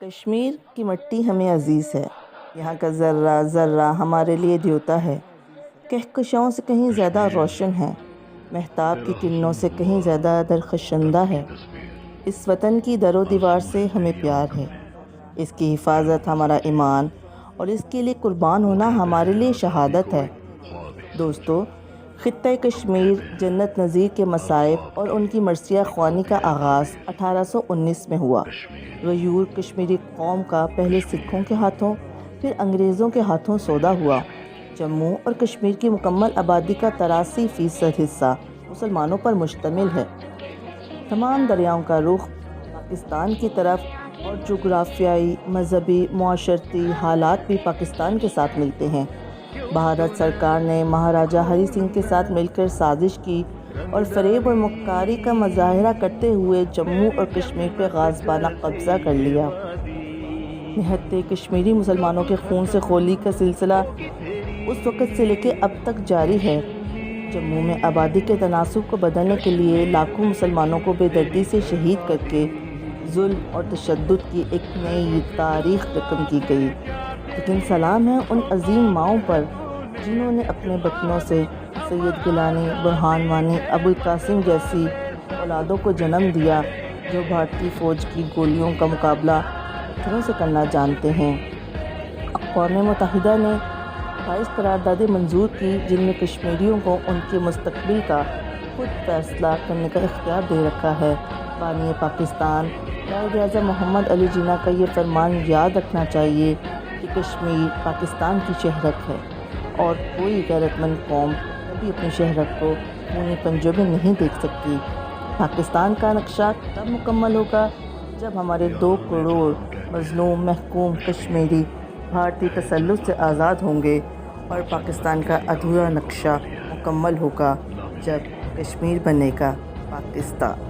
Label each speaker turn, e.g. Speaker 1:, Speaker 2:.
Speaker 1: کشمیر کی مٹی ہمیں عزیز ہے، یہاں کا ذرہ ذرہ ہمارے لیے دیوتا ہے، کہکشاؤں سے کہیں زیادہ روشن ہے، مہتاب کی کرنوں سے کہیں زیادہ درخشندہ ہے۔ اس وطن کی در و دیوار سے ہمیں پیار ہے، اس کی حفاظت ہمارا ایمان اور اس کے لیے قربان ہونا ہمارے لیے شہادت ہے۔ دوستو، خطہ کشمیر جنت نظیر کے مصائب اور ان کی مرثیہ خوانی کا آغاز 1819 میں ہوا۔ غیور کشمیری قوم کا پہلے سکھوں کے ہاتھوں پھر انگریزوں کے ہاتھوں سودا ہوا۔ جموں اور کشمیر کی مکمل آبادی کا 83% حصہ مسلمانوں پر مشتمل ہے۔ تمام دریاؤں کا رخ پاکستان کی طرف اور جغرافیائی، مذہبی، معاشرتی حالات بھی پاکستان کے ساتھ ملتے ہیں۔ بھارت سرکار نے مہاراجہ ہری سنگھ کے ساتھ مل کر سازش کی اور فریب اور مکاری کا مظاہرہ کرتے ہوئے جموں اور کشمیر پہ غاصبانہ قبضہ کر لیا۔ نہتے کشمیری مسلمانوں کے خون سے خولی کا سلسلہ اس وقت سے لے کے اب تک جاری ہے۔ جموں میں آبادی کے تناسب کو بدلنے کے لیے لاکھوں مسلمانوں کو بے دردی سے شہید کر کے ظلم اور تشدد کی ایک نئی تاریخ رقم کی گئی۔ لیکن سلام ہے ان عظیم ماؤں پر جنہوں نے اپنے بطنوں سے سید گیلانی، برہان وانی، ابوالقاسم جیسی اولادوں کو جنم دیا جو بھارتی فوج کی گولیوں کا مقابلہ پتھروں سے کرنا جانتے ہیں۔ اقوام متحدہ نے 28 قراردادیں منظور کی جن میں کشمیریوں کو ان کے مستقبل کا خود فیصلہ کرنے کا اختیار دے رکھا ہے۔ بانی پاکستان قائد اعظم محمد علی جناح کا یہ فرمان یاد رکھنا چاہیے کہ کشمیر پاکستان کی شہرک ہے اور کوئی غیرت مند قوم کبھی اپنی شہرک کو خونی پنجوں میں نہیں دیکھ سکتی۔ پاکستان کا نقشہ تب مکمل ہوگا جب ہمارے 2 کروڑ مظلوم محکوم کشمیری بھارتی تسلط سے آزاد ہوں گے، اور پاکستان کا ادھورا نقشہ مکمل ہوگا جب کشمیر بنے گا پاکستان۔